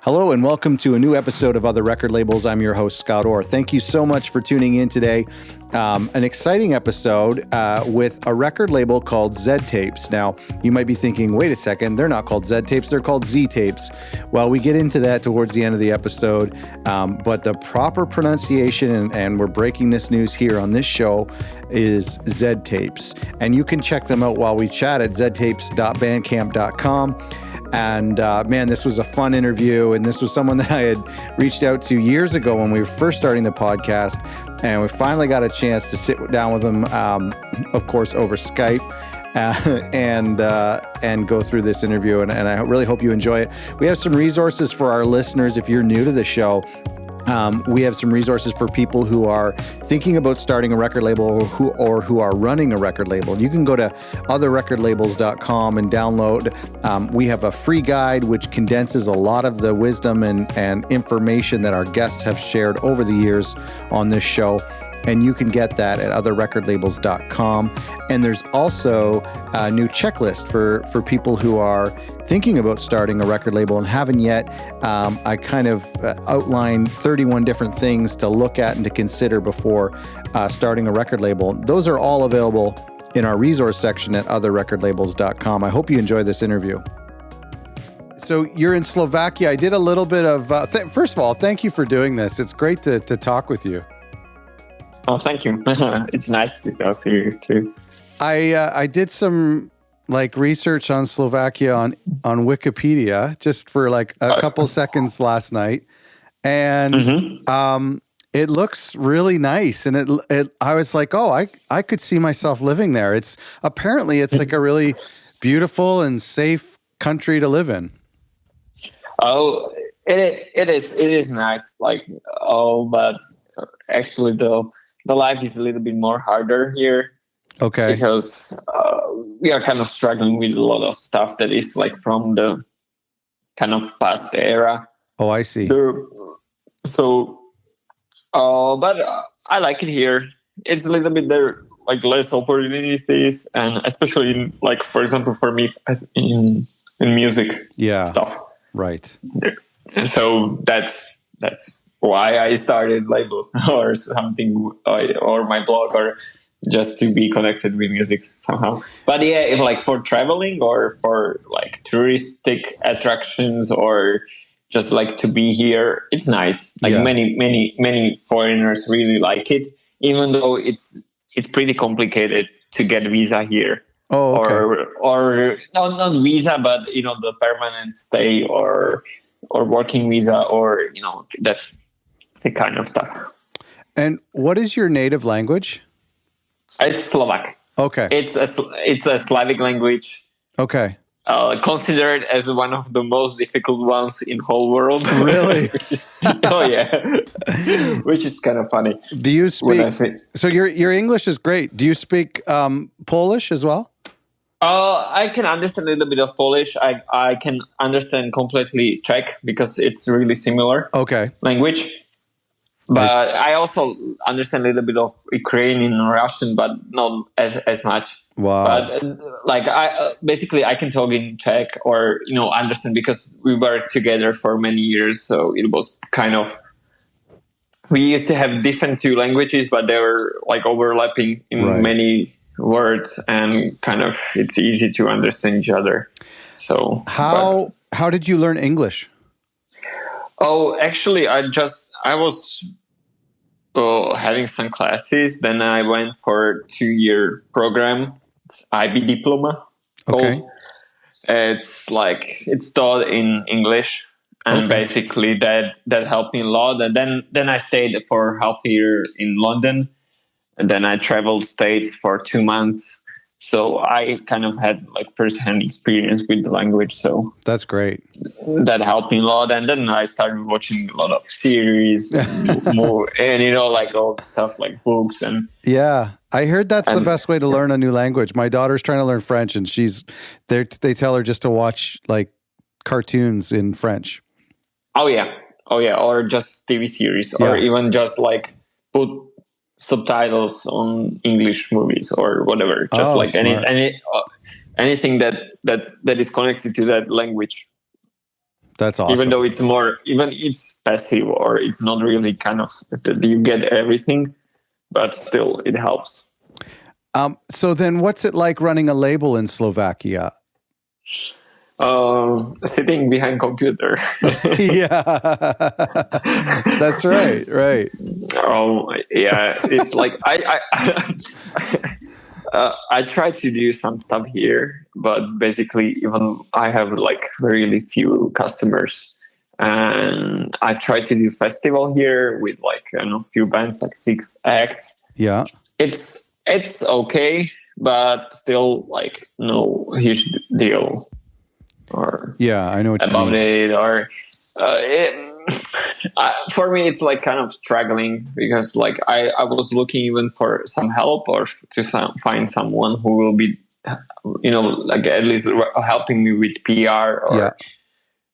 Hello and welcome to a new episode of Other Record Labels. I'm your host, Scott Orr. Thank you so much for tuning in today. An exciting episode with a record label called Z Tapes. Now, you might be thinking, wait a second, they're not called Z Tapes, they're called Z Tapes. Well, we get into that towards the end of the episode, but the proper pronunciation, and we're breaking this news here on this show, is Z Tapes. And you can check them out while we chat at ztapes.bandcamp.com. And man, this was a fun interview. And this was someone that I had reached out to years ago when we were first starting the podcast. And we finally got a chance to sit down with him, of course, over Skype and go through this interview. And I really hope you enjoy it. We have some resources for our listeners if you're new to the show. We have some resources for people who are thinking about starting a record label or who are running a record label. You can go to otherrecordlabels.com and download. We have a free guide which condenses a lot of the wisdom and information that our guests have shared over the years on this show. And you can get that at otherrecordlabels.com. And there's also a new checklist for people who are thinking about starting a record label and haven't yet. I kind of outlined 31 different things to look at and to consider before starting a record label. Those are all available in our resource section at otherrecordlabels.com. I hope you enjoy this interview. So you're in Slovakia. I did a little bit of, first of all, thank you for doing this. It's great to talk with you. Oh, thank you. It's nice to talk to you too. I did some research on Slovakia on Wikipedia just for a couple seconds last night, and it looks really nice. And I was like, oh, I could see myself living there. It's like a really beautiful and safe country to live in. Oh, it is nice. But actually the life is a little bit more harder here. Okay. Because we are kind of struggling with a lot of stuff that is from the kind of past era. Oh, I see. But I like it here. It's a little bit there, less opportunities, and especially for example, for me as in music stuff. Right. And so that's why I started label or something, or my blog, or just to be connected with music somehow. But yeah, if for traveling or for touristic attractions or just to be here, it's nice. Many foreigners really like it, even though it's pretty complicated to get visa here. Oh, okay. Or not visa, but the permanent stay or working visa, or that. The kind of stuff. And what is your native language? It's Slovak. Okay. It's a Slavic language. Okay. Considered as one of the most difficult ones in whole world. Really? Oh yeah. Which is kind of funny. Do you speak? So your English is great. Do you speak Polish as well? I can understand a little bit of Polish. I can understand completely Czech because it's really similar. Okay. Language. But I also understand a little bit of Ukrainian and Russian, but not as much. Wow. But I can talk in Czech or understand, because we were together for many years. So it was kind of, we used to have different two languages, but they were overlapping in many words, and kind of it's easy to understand each other. So how did you learn English? Oh, actually, I was having some classes. Then I went for a 2-year program. It's IB diploma. Okay. It's taught in English, and basically that helped me a lot. And then I stayed for half a year in London, and then I traveled States for 2 months. So I kind of had first-hand experience with the language. So that's great. That helped me a lot. And then I started watching a lot of series, more, and all the stuff books and. Yeah, I heard that's the best way to learn a new language. My daughter's trying to learn French, and they tell her just to watch cartoons in French. Oh yeah, or just TV series, or even just put subtitles on English movies or whatever. Just anything that is connected to that language. That's awesome. Even though it's more, even it's passive or it's not really kind of that you get everything, but still it helps. So then what's it like running a label in Slovakia? Sitting behind computer. Yeah, that's right. Right. Oh yeah, it's like I try to do some stuff here, but basically even I have like really few customers, and I try to do festival here with like I don't know few bands like 6 acts. Yeah. It's okay, but still like no huge deal or Yeah, I know what you about mean. it or for me it's like kind of struggling because like I was looking even for some help or find someone who will be like at least helping me with PR Yeah.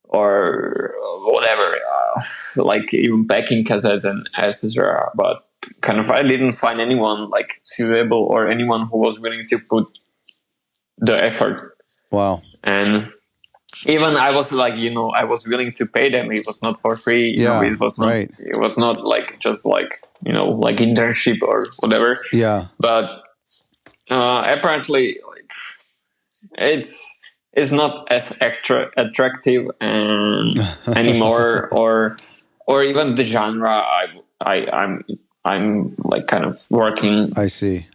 or whatever like even packing cassettes and etc. But kind of I didn't find anyone like suitable or anyone who was willing to put the effort. Wow. And even I was like, I was willing to pay them. It was not for free. Yeah, It was not. right. It was not like just like like internship or whatever. Yeah. But apparently, like, it's not as attractive and anymore, or even the genre. I'm like kind of working. I see.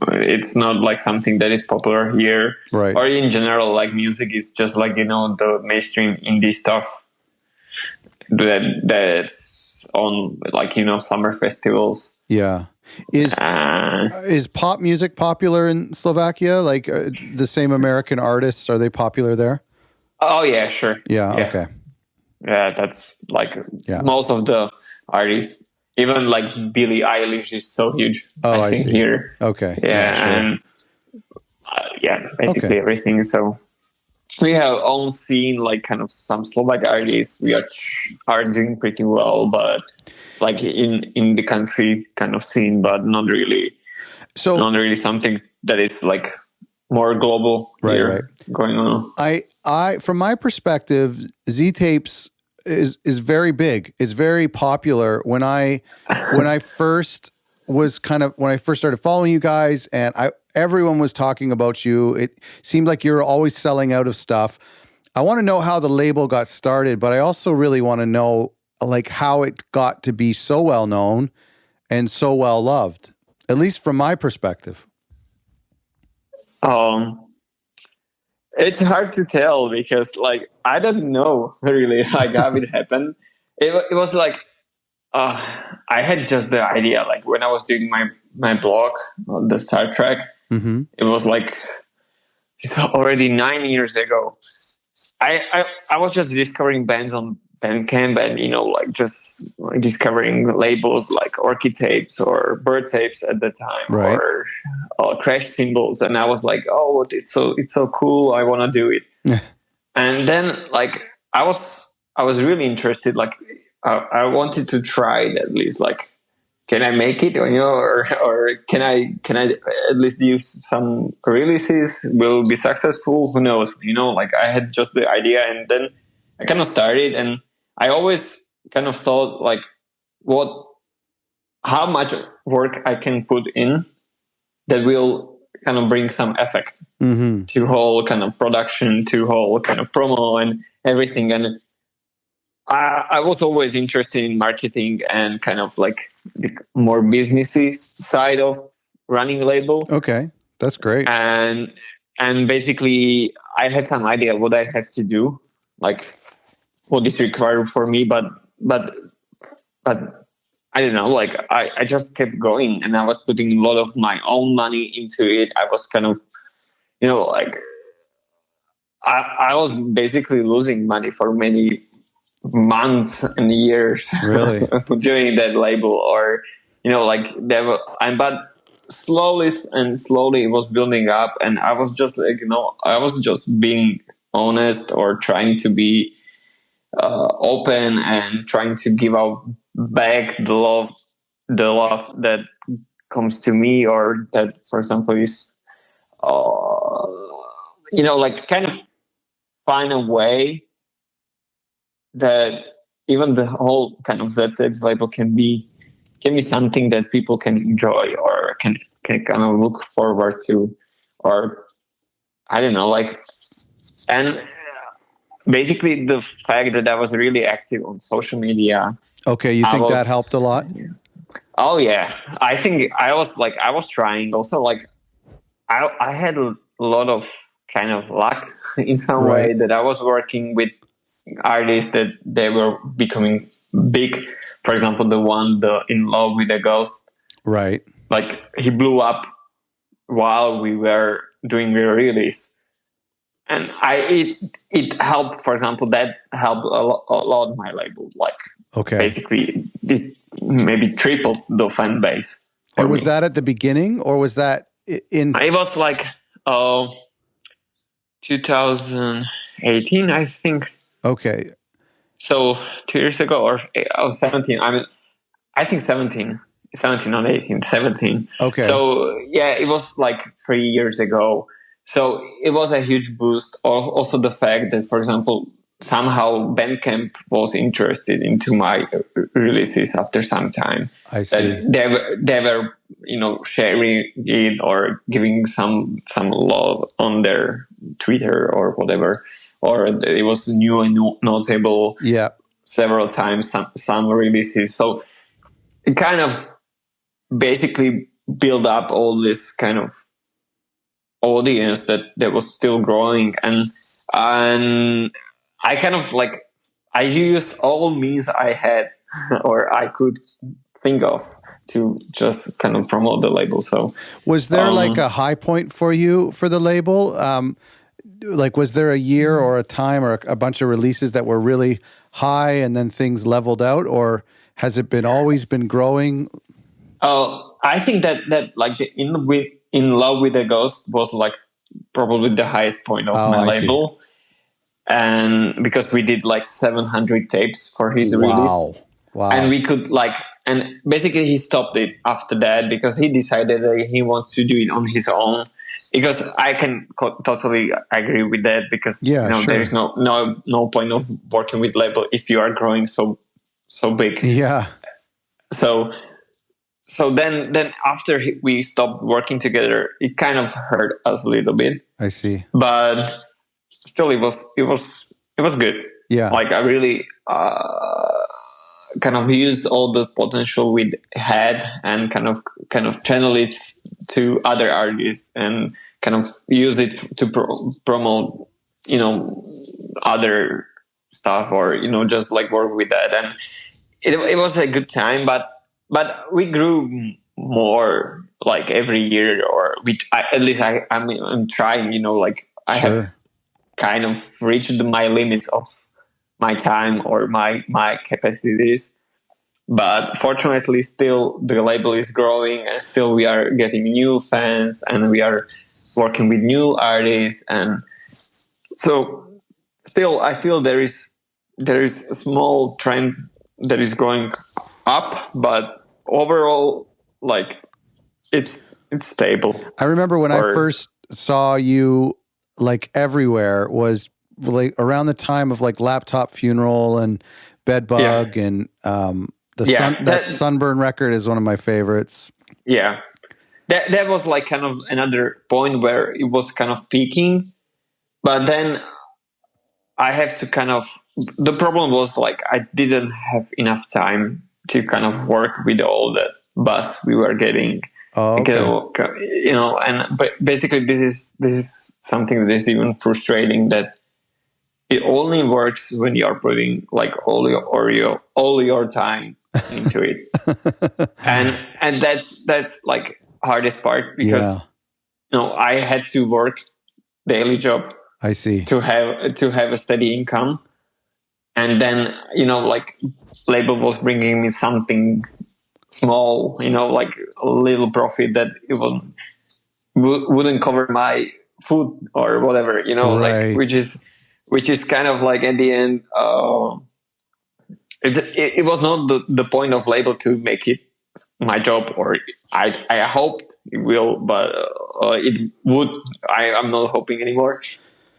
It's not like something that is popular here, Right. or in general. Like music is just like the mainstream indie stuff that's on like summer festivals. Yeah. Is pop music popular in Slovakia? Like the same American artists, are they popular there? Oh yeah, sure. Yeah. Okay. Yeah, that's like Yeah. most of the artists. Even like Billie Eilish is so huge. Oh, I think see. here. Okay. Yeah, sure. and basically everything. So we have all seen like kind of some Slovak artists are doing pretty well, but like in the country kind of scene, but not really something that is like more global here going on. I from my perspective, Z Tapes is very big. It's very popular. When I first started following you guys, and everyone was talking about you. It seemed like you were always selling out of stuff. I want to know how the label got started, but I also really want to know like how it got to be so well known and so well loved, at least from my perspective. It's hard to tell because like I don't know really like how it happened. It was like I had just the idea like when I was doing my blog on the Star Trek. Mm-hmm. It was like it's already 9 years ago. I was just discovering bands on Bandcamp and like just discovering labels like Orchid Tapes or Bird Tapes at the time, Right. or Crash Cymbals, and I was like, oh, it's so cool, I want to do it. And then like I was really interested, like I wanted to try it at least, like can I make it, or can I at least do some releases? Will be successful? Who knows? Like I had just the idea, and then I kind of started, and I always kind of thought like, how much work I can put in that will kind of bring some effect to whole kind of production, to whole kind of promo and everything, and I was always interested in marketing and kind of like the more businessy side of running a label. Okay, that's great. And basically, I had some idea what I have to do, like what is required for me, but I don't know. Like I just kept going, and I was putting a lot of my own money into it. I was kind of, like I was basically losing money for many months and years Really? doing that label, or like but slowly and slowly it was building up, and I was just like I was just being honest or trying to be open and trying to give out back the love that comes to me, or that for example is like kind of find a way that even the whole kind of ZX label can be something that people can enjoy or can kind of look forward to, or I don't know, like, and basically the fact that I was really active on social media. Okay, you I think that was, helped a lot? oh yeah, I think I was trying also, like, I had a lot of kind of luck in some Right, way that I was working with artists that they were becoming big. For example, the In Love with a Ghost, right. like he blew up while we were doing the release, and it helped. For example, that helped a lot my label. Like Okay. basically, it maybe tripled the fan base for And was me. that at the beginning, or was that in? It was like uh, 2018, I think. Okay, So 2 years ago, or 17. I mean, I think 17, 17 not 18, 17. okay. So yeah, it was like 3 years ago. So it was a huge boost. Also the fact that, for example, somehow Bandcamp was interested into my releases after some time. I That see. they were sharing it or giving some love on their Twitter or whatever, or it was new and notable Yeah, several times, some releases. So it kind of basically build up all this kind of audience that was still growing, and I kind of like I used all means I had or I could think of to just kind of promote the label. So was there like a high point for you for the label? Like, was there a year or a time or a bunch of releases that were really high and then things leveled out, or has it been always been growing? I think that like the In Love with a Ghost was like probably the highest point of Oh, my I see. label, and because we did like 700 tapes for his release, Wow, and wow. we could like, and basically he stopped it after that because he decided that he wants to do it on his own. Because I can totally agree with that, because Yeah, there is sure. no point of working with label if you are growing so big. Yeah, So then after we stopped working together, it kind of hurt us a little bit, I see. but still it was good. Yeah, Like I really kind of used all the potential we had, and kind of channel it to other artists, and kind of use it to promote other stuff, or just like work with that. And it was a good time, but we grew more like every year, or at least I'm trying, like I have sure. kind of reached my limits of my time or my capacities. But fortunately, still the label is growing, and still we are getting new fans, and we are working with new artists. And so still I feel there is a small trend that is going up, but overall, like, it's stable. I remember when I Or first saw you like everywhere was like around the time of like Laptop Funeral and yeah, Bedbug and yeah, that Sunburn record is one of my favorites. yeah, that was like kind of another point where it was kind of peaking. But then I have to kind of, the problem was like I didn't have enough time to kind of work with all the buzz we were getting. Oh, okay. Because, and but basically this is something that is even frustrating, that it only works when you are putting like all your time into it. And that's like hardest part, Yeah, because I had to work daily job I see. to have a steady income, and then like label was bringing me something small, like a little profit that it wouldn't cover my food or whatever, like, which Right. is kind of like at the end, it was not the point of label to make it my job, or I hoped it will, but it would. I'm not hoping anymore.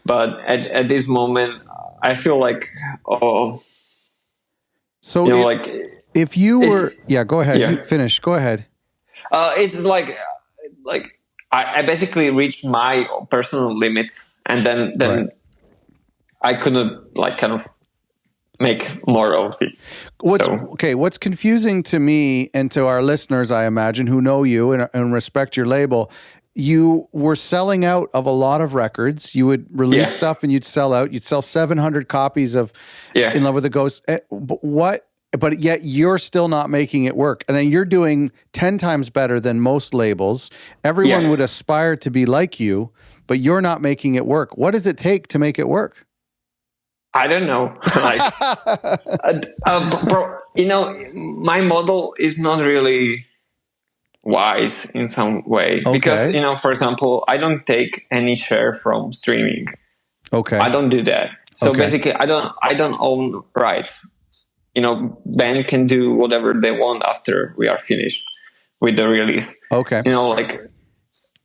But at this moment, I feel like, oh, So You know, like if you were, it's yeah, go ahead. You yeah. finish. Go ahead. It's like I basically reached my personal limits, and Right. then I couldn't like kind of make more of it. So What's confusing to me and to our listeners, I imagine, who know you and respect your label, you were selling out of a lot of records. You would release yeah, stuff and you'd sell out. You'd sell 700 copies of In yeah, Love with a Ghost. But yet you're still not making it work. And then you're doing 10 times better than most labels. Everyone would yeah. aspire to be like you, but you're not making it work. What does it take to make it work? I don't know. Like, bro, you know, my model is not really wise in some way because, Okay. you know, for example, I don't take any share from streaming. I Okay. don't do that. So Okay. basically, I don't own rights. You know, band can do whatever they want after we are finished with the release. Okay. You know, like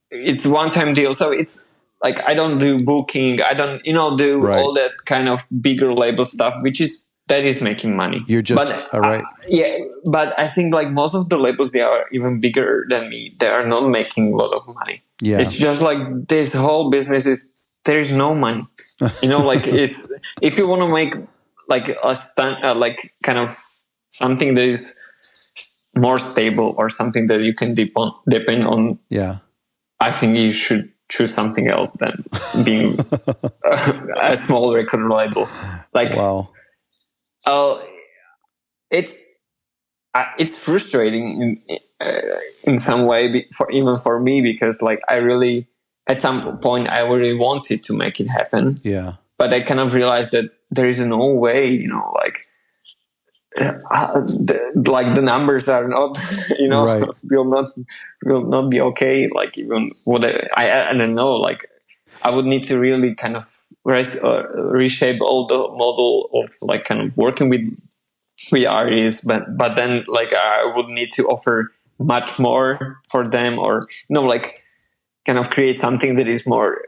it's one time deal. So it's like I don't do booking. I don't, you know, do Right. all that kind of bigger label stuff, which is that is making money. You're just But all right. yeah, but I think like most of the labels, they are even bigger than me. They are not making a lot of money. Yeah. It's just like this whole business is there is no money. You know, like it's if you want to make like like kind of something that is more stable or something that you can depend on. Yeah. I think you should choose something else than being a small record label. Like, Wow. uh, it's frustrating in some way for even for me because like I really at some point I really wanted to make it happen, Yeah. but I kind of realized that there is no way, you know, like like the numbers are not, you know, Right. will not be okay. Like even what I don't know. Like I would need to really kind of reshape all the model of like kind of working with artists, but then like I would need to offer much more for them, or you know, like kind of create something that is more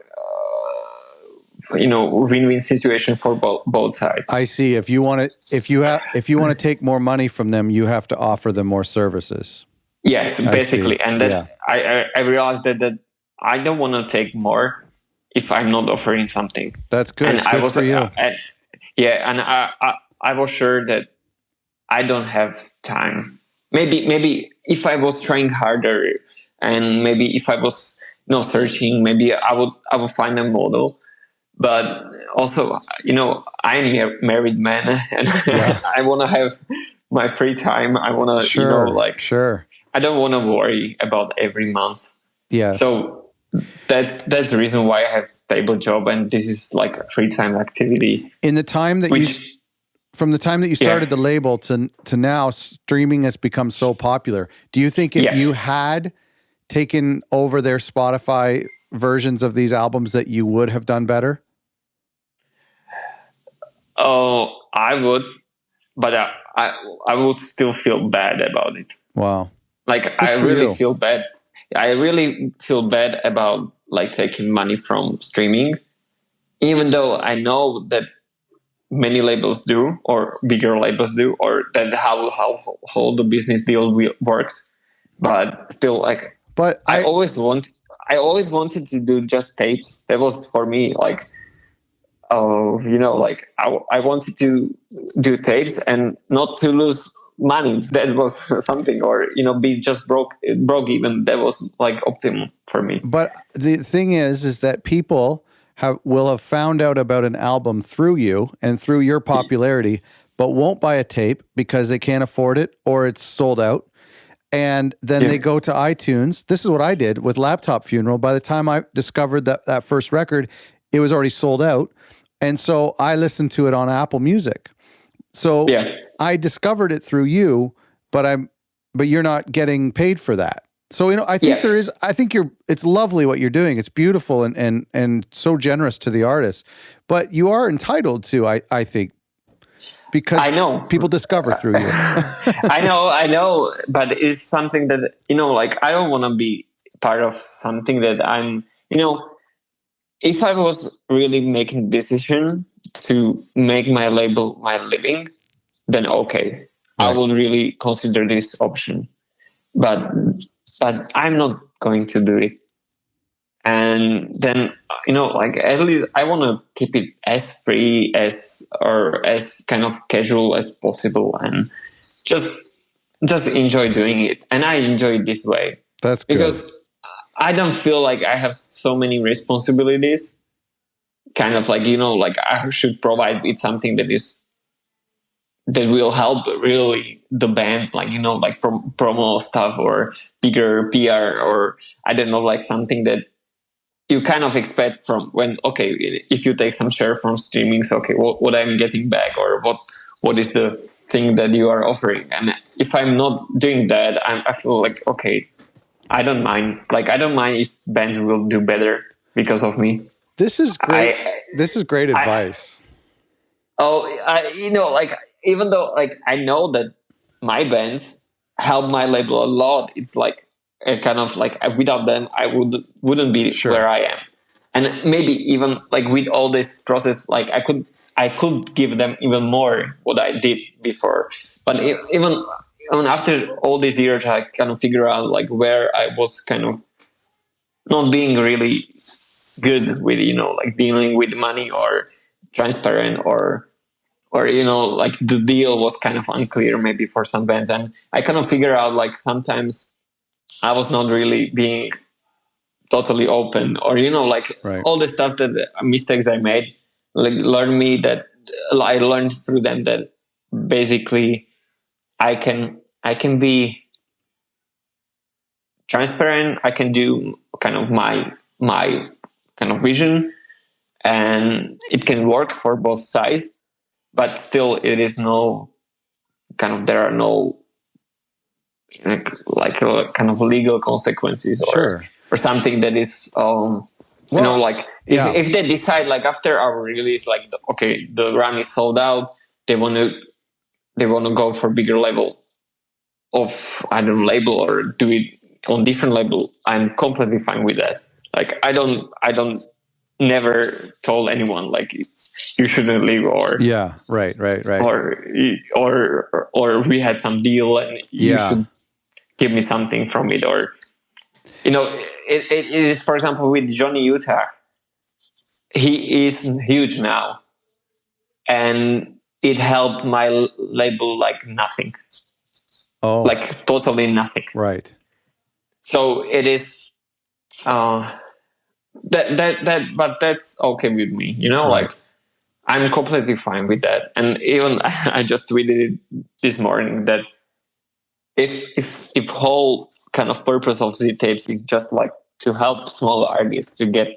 you know win-win situation for both sides. I see. If you want to take more money from them, you have to offer them more services. Yes, basically, and then Yeah. I realized that I don't want to take more if I'm not offering something. That's good. And I Good was for you. and I was sure that I don't have time. Maybe if I was trying harder, and maybe if I was not searching, maybe I would find a model. But also, you know, I'm a married man, and Yeah. I want to have my free time. I want to, you know, like Sure. I don't want to worry about every month. Yes. So that's the reason why I have stable job, and this is like a free time activity. In the time that from the time that you started the label to now, streaming has become so popular. Do you think if you had taken over their Spotify versions of these albums that you would have done better? Oh, I would, but I would still feel bad about it. Wow. Like I really feel bad. I really feel bad about like taking money from streaming, even though I know that many labels do, or bigger labels do, or that how the business deal works. But still, like, but I always wanted to do just tapes. That was for me like, oh, you know, like I wanted to do tapes and not to lose money. That was something, or you know, be just broke even. That was like optimum for me. But the thing is that people will have found out about an album through you and through your popularity, but won't buy a tape because they can't afford it or it's sold out. And then they go to iTunes. This is what I did with Laptop Funeral. By the time I discovered that first record, it was already sold out. And so I listened to it on Apple Music. So I discovered it through you, but you're not getting paid for that. So, you know, I think it's lovely what you're doing. It's beautiful and so generous to the artist, but you are entitled to, I think, because I know people discover through you. I know, but it's something that, you know, like I don't want to be part of something that I'm, you know, if I was really making a decision to make my label my living, then okay, I Right. will really consider this option. But I'm not going to do it. And then like at least I want to keep it as free as or as kind of casual as possible, and just enjoy doing it. And I enjoy it this way That's good. because I don't feel like I have so many responsibilities. Kind of like like I should provide with something that will help really the bands, like like promo stuff or bigger PR, or I don't know, like something that you kind of expect from when, okay, if you take some share from streaming, so okay, what I'm getting back, or what is the thing that you are offering. And if I'm not doing that, I feel like, okay, I don't mind if bands will do better because of me. This is great. I This is great I advice. like, even though like I know that my bands help my label a lot, it's like a kind of like, without them I wouldn't be Sure. where I am. And maybe even like with all this process, like I could give them even more what I did before. But even after all these years, I kind of figure out like where I was kind of not being really good with like dealing with money or transparent, or like the deal was kind of unclear maybe for some bands. And I kind of figure out like sometimes I was not really being totally open, or like Right. all the stuff that mistakes I made, like I learned through them that basically I can be transparent. I can do kind of my kind of vision, and it can work for both sides. But still, it is no kind of, there are no like kind of legal consequences, Sure. or something that is Well, like yeah. if they decide like after our release, like okay, the run is sold out, they want to go for bigger level of either label or do it on different label, I'm completely fine with that. Like I don't never told anyone like you shouldn't leave, Yeah. Right. or or we had some deal and you Yeah. should give me something from it. Or it is, for example, with Johnny Utah, he is huge now, and it helped my label like nothing, Oh, like totally nothing. right. So it is but that's okay with me, Right. like I'm completely fine with that. And even I just tweeted it this morning that if whole kind of purpose of Z tapes is just like to help small artists to get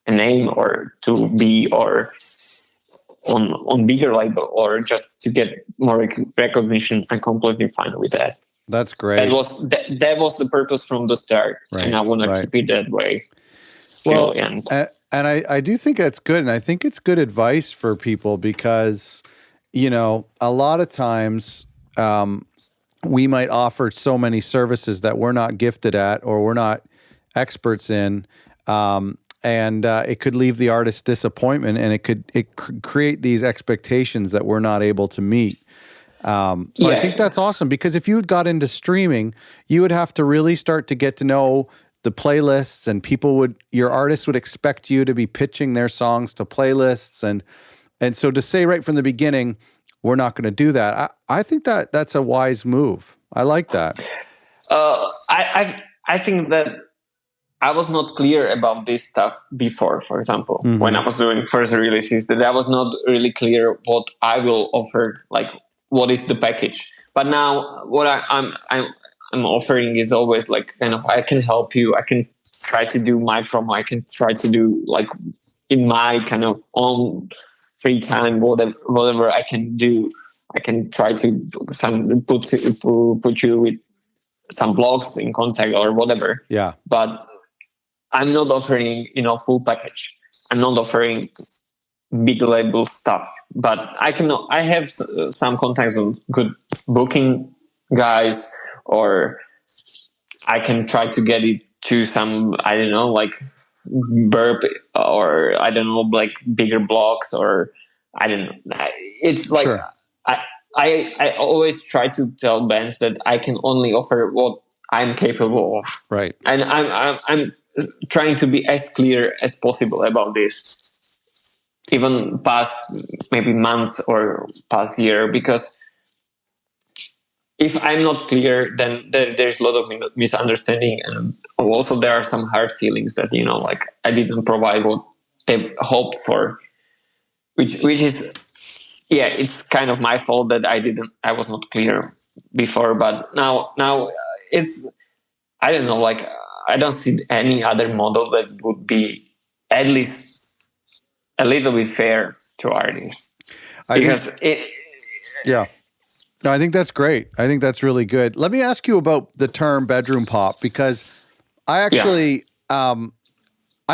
a name, or to be or on bigger label, or just to get more recognition, I'm completely fine with that. That's That great. was that was the purpose from the start, and Right. I want to Right. keep it that way till Well, the end. and I do think that's good. And I think it's good advice for people because, a lot of times we might offer so many services that we're not gifted at or we're not experts in. And it could leave the artist disappointment, and it could create these expectations that we're not able to meet. So I think that's awesome, because if you had got into streaming, you would have to really start to get to know the playlists, and your artists would expect you to be pitching their songs to playlists. And so to say right from the beginning, we're not going to do that. I think that's a wise move. I like that. I think that I was not clear about this stuff before. For example, when I was doing first releases, that I was not really clear what I will offer, like what is the package. But now what I'm offering is always like kind of, I can help you. I can try to do my promo. I can try to do like in my kind of own free time, whatever I can do. I can try to put you with some blogs in contact or whatever. Yeah. But I'm not offering, full package. I'm not offering big label stuff. But I have some contacts with good booking guys, or I can try to get it to some, I don't know, like burp, or I don't know, like bigger blocks, or I don't know. It's like Sure. I always try to tell bands that I can only offer what I'm capable of, Right. and I'm trying to be as clear as possible about this, even past maybe months or past year, because if I'm not clear, then there's a lot of misunderstanding, and also there are some hard feelings that like I didn't provide what they hoped for, which is, yeah, it's kind of my fault that I was not clear before, but now it's, I don't know, like I don't see any other model that would be at least a little bit fair to artists, I because think, yeah. No, I think that's great. I think that's really good. Let me ask you about the term bedroom pop, because I actually, I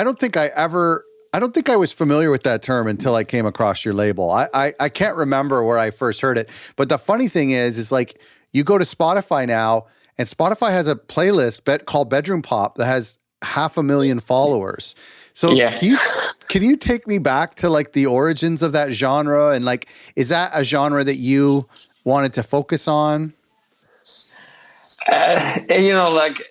don't think I was familiar with that term until I came across your label. I can't remember where I first heard it, but the funny thing is like you go to Spotify now, and Spotify has a playlist called Bedroom Pop that has 500,000 followers. So yeah. can you take me back to like the origins of that genre, and like, is that a genre that you wanted to focus on? Like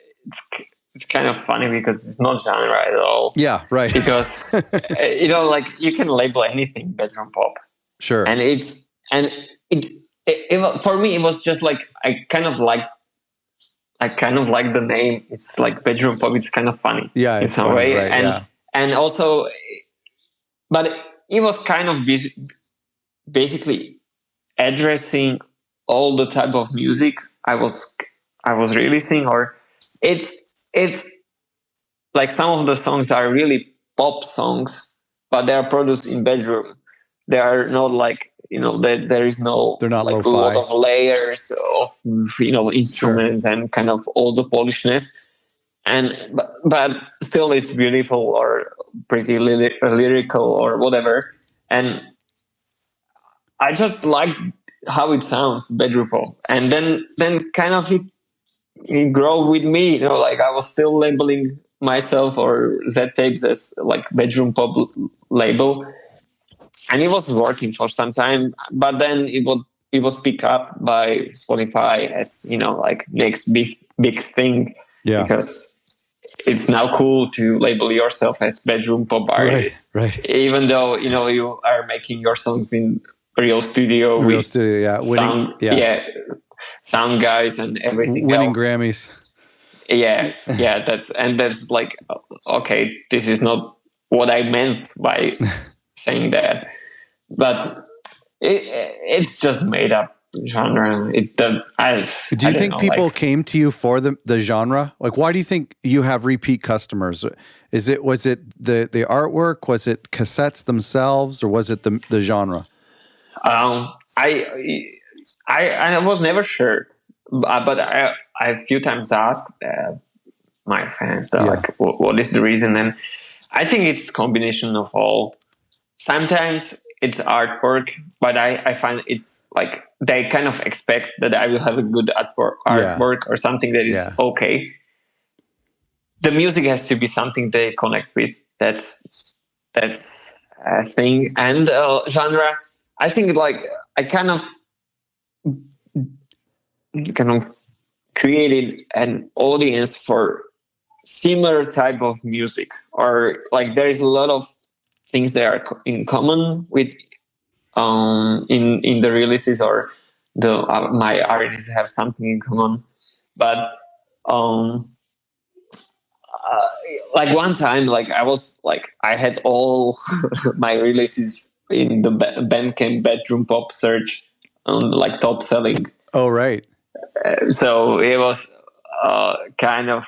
it's kind of funny because it's not genre at all. Yeah, right. Because like you can label anything bedroom pop, Sure. and for me it was just like I kind of like the name. It's like bedroom pop. It's kind of funny, Yeah, in it's some funny, way, right? Yeah. and also, but it was kind of basically addressing all the type of music I was releasing, or it's like some of the songs are really pop songs, but they are produced in bedroom. They are not like there is no They're not like a lot lo-fi. of layers of instruments and kind of all the polishness, but still it's beautiful or pretty lyrical or whatever. And I just like how it sounds, bedroom pop, and then kind of it grow with me. Like I was still labeling myself or Z tapes as like bedroom pop label, and it was working for some time. But then it was picked up by Spotify as like next big thing, Yeah. because it's now cool to label yourself as bedroom pop Right. artist, Right. even though you are making your songs in real studio Real with studio. Yeah. Winning. sound, Yeah. sound guys and everything Winning else. Grammys. Yeah, that's like, okay, this is not what I meant by saying that, but it's just made up genre. Do I you don't think know, people like, came to you for the genre? Like, why do you think you have repeat customers? Was it the artwork? Was it cassettes themselves, or was it the genre? um, I I was never sure, but I a few times asked my fans that, Yeah. like, what is the reason, and I think it's combination of all. Sometimes it's artwork, but I find it's like they kind of expect that I will have a good Yeah. artwork or something that is Yeah. okay. The music has to be something they connect with. That's a thing. And genre, I think, like, I kind of created an audience for similar type of music, or like there is a lot of things that are in common with in the releases, or the my artists have something in common. But um uh, like one time, like I was like I had all my releases in the Bandcamp bedroom pop search on like top selling. Oh, right. So it was kind of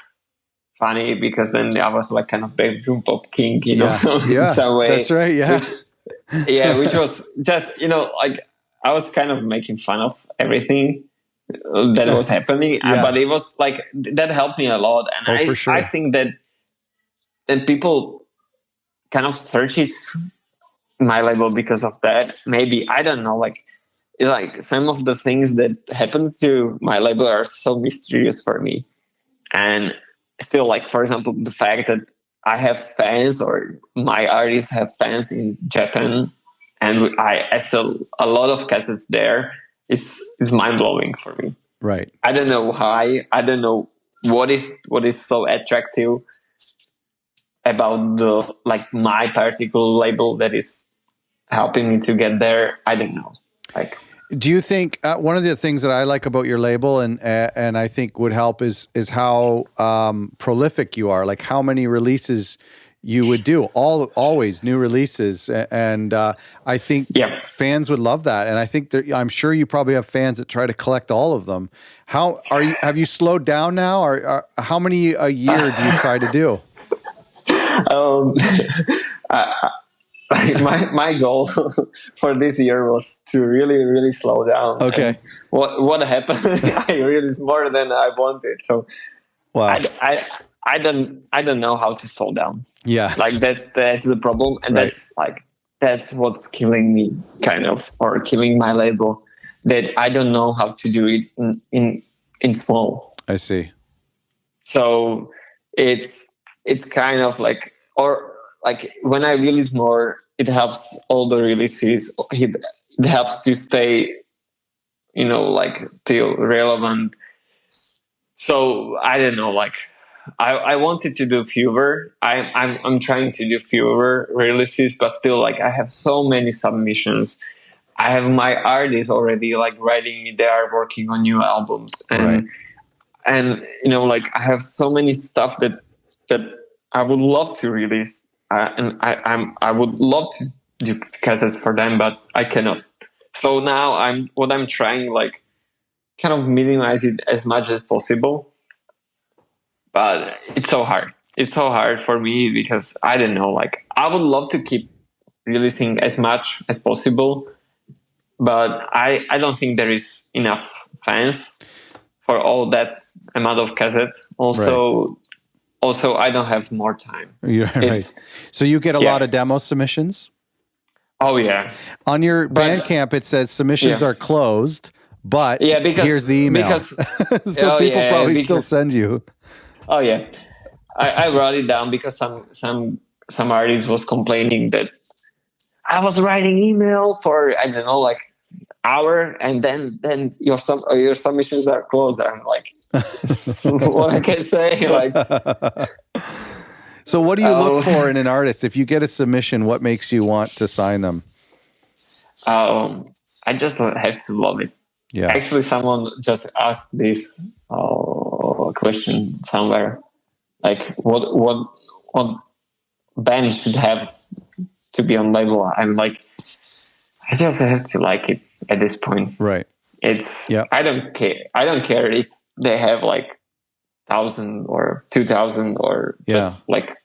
funny, because then I was like kind of bedroom pop king, Yeah. in Yeah. some That's way, right. Yeah. which, yeah, which was just, like I was kind of making fun of everything that was happening, Yeah. but it was like that helped me a lot, and Oh, for I sure. think that people kind of search it my label because of that. Maybe, I don't know, like some of the things that happen to my label are so mysterious for me, and still, like, for example, the fact that I have fans, or my artists have fans in Japan, and I sell a lot of cassettes there, it's mind blowing for me. Right. I don't know why. I don't know what is so attractive about the like my particular label that is helping me to get there. I don't know. Like, do you think one of the things that I like about your label and I think would help is how prolific you are, like how many releases you would do, always new releases, and I think yeah. fans would love that, and I think I'm sure you probably have fans that try to collect all of them. How are you? Have you slowed down now, or how many a year do you try to do? Um, my goal for this year was to really slow down. Okay. And what happened? I released more than I wanted. So Wow. I don't know how to slow down. Yeah. Like that's the problem, and Right. that's what's killing me, kind of, or killing my label. That I don't know how to do it in small. I see. So it's kind of like, or like when I release more, it helps all the releases. It helps to stay, like still relevant. So I don't know, like I wanted to do fewer. I'm trying to do fewer releases, but still, like I have so many submissions. I have my artists already like writing me. They are working on new albums, and Right. and like I have so many stuff that I would love to release, and I would love to do cassettes for them, but I cannot. So now I'm trying, like, kind of minimize it as much as possible, but it's so hard. It's so hard for me because I don't know. Like I would love to keep releasing as much as possible, but I don't think there is enough fans for all that amount of cassettes. Also, I don't have more time. You're right. So you get a lot of demo submissions? Oh yeah. On your Bandcamp, it says submissions are closed, but here's the email. So people probably still send you. Oh yeah. I wrote it down because some artist was complaining that I was writing email for, I don't know, like hour, and then your submissions are closed. I'm like, what I can say, like. So what do you look for in an artist? If you get a submission, what makes you want to sign them? I just have to love it. Yeah. Actually, someone just asked this question somewhere, like what band should have to be on label. I'm like, I just have to like it at this point. Right. It's I don't care. I don't care if they have like 1,000 or 2,000 or just like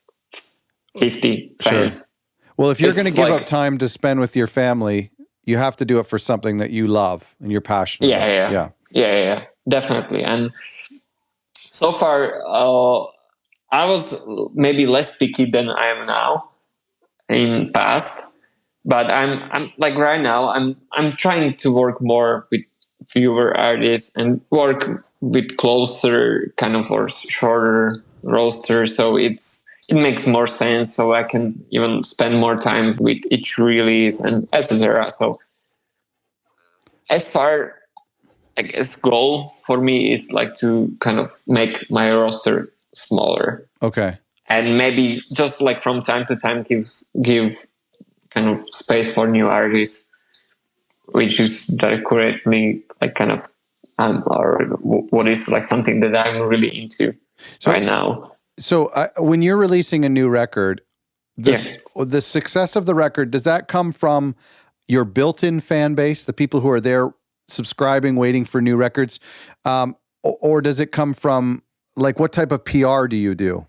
50 fans. Sure. Well, if you're going to give up time to spend with your family, you have to do it for something that you love and you're passionate about. Yeah, definitely. And so far, I was maybe less picky than I am now in past, but I'm like right now I'm trying to work more with fewer artists and work with closer kind of or shorter roster, so it makes more sense, so I can even spend more time with each release and etc. So as far, I guess, goal for me is like to kind of make my roster smaller. Okay. And maybe just like from time to time give kind of space for new artists, which is currently like kind of or what is like something that I'm really into right now. So when you're releasing a new record, the success of the record, does that come from your built-in fan base, the people who are there subscribing, waiting for new records, or does it come from, like, what type of PR do you do?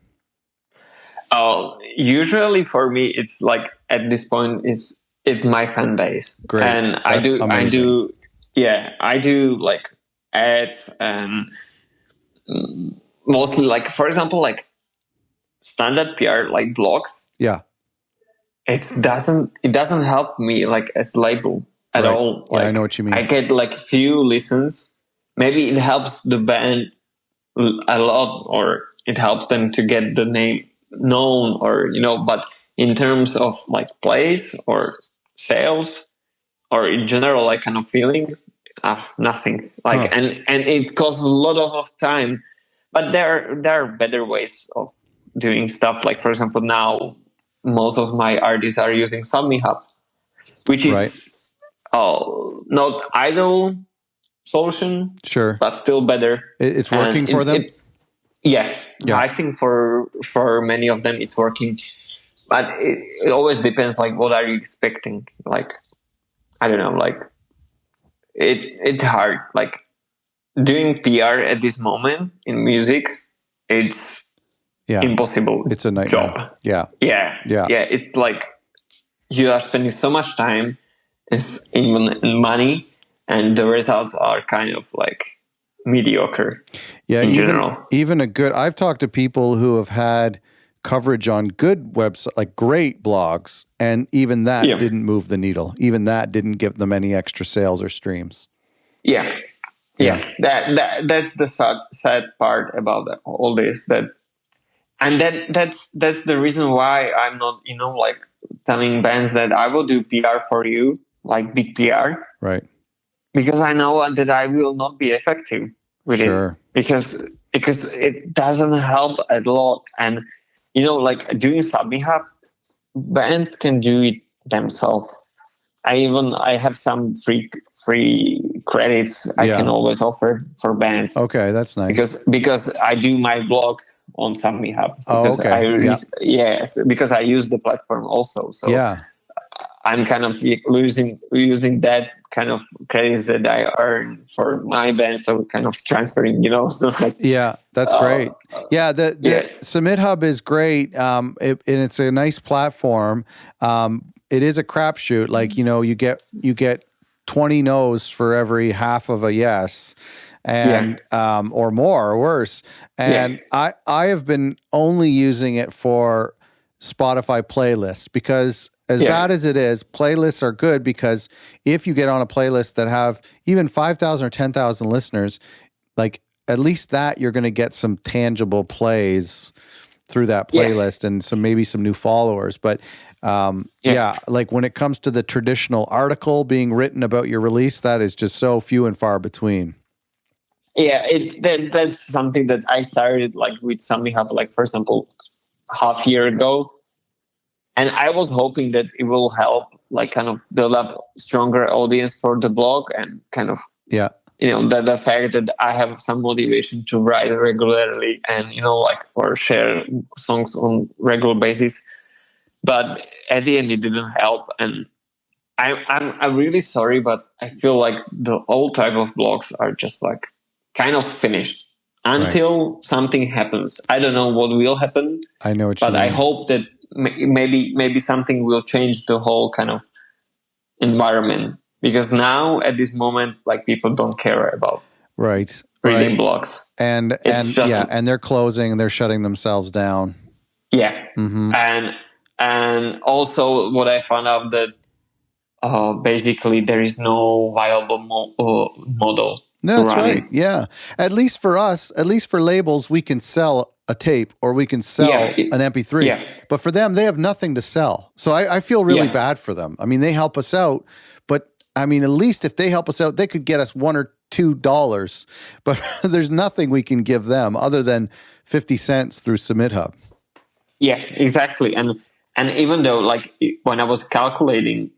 Usually for me, it's like at this point it's my fan base. Great. And I do like ads and mostly, like, for example, like standard PR, like blogs. Yeah. It doesn't help me like as label at all. Yeah, like, I know what you mean. I get like few listens. Maybe it helps the band a lot, or it helps them to get the name known, or but in terms of like plays or sales or in general, like kind of feeling, nothing. Like, and it costs a lot of time. But there are better ways of doing stuff. Like, for example, now most of my artists are using SubmiHub, which Right. is not ideal solution, Sure. but still better. It's working for them. Yeah, Yeah. I think for many of them it's working, but it always depends. Like, what are you expecting? Like, I don't know. Like, it's hard. Like, doing PR at this moment in music, it's impossible. It's a nightmare. Job. Yeah. It's like you are spending so much time in money, and the results are kind of like mediocre. Yeah, in general. even a good. I've talked to people who have had coverage on good websites, like great blogs, and even that didn't move the needle. Even that didn't give them any extra sales or streams. Yeah. That's the sad part about all this. That's the reason why I'm not, like, telling bands that I will do PR for you, like big PR, right? Because I know that I will not be effective with it, because it doesn't help a lot. And like doing SubmiHub, bands can do it themselves. I have some free credits I can always offer for bands. Okay, that's nice. Because I do my blog on SubmiHub. Yes, because I use the platform also. So I'm kind of using that kind of credits that I earn for my band, so kind of transferring, Yeah, that's great. The Submit Hub is great, and it's a nice platform. It is a crapshoot. Like, you get 20 no's for every half of a yes, and or more or worse. And I have been only using it for Spotify playlists, because as bad as it is, playlists are good, because if you get on a playlist that have even 5,000 or 10,000 listeners, like, at least that you're going to get some tangible plays through that playlist and maybe some new followers. But like when it comes to the traditional article being written about your release, that is just so few and far between. Yeah, that's something that I started like with SubmiHub, like, for example, half year ago. And I was hoping that it will help, like, kind of build up stronger audience for the blog, and kind of, the fact that I have some motivation to write regularly and, or share songs on regular basis. But at the end, it didn't help. And I'm really sorry, but I feel like the old type of blogs are just like kind of finished until something happens. I don't know what will happen. I know what you mean. But I hope that maybe something will change the whole kind of environment, because now at this moment, like, people don't care about reading blogs, and they're closing and they're shutting themselves down. And also what I found out that basically there is no viable model. No, that's right. Yeah, at least for us, at least for labels, we can sell a tape or we can sell an MP3. Yeah. But for them, they have nothing to sell. So I feel really bad for them. I mean, they help us out, but I mean, at least if they help us out, they could get us $1 or $2. But there's nothing we can give them other than 50 cents through Submit Hub. Yeah, exactly. And even though, like, when I was calculating,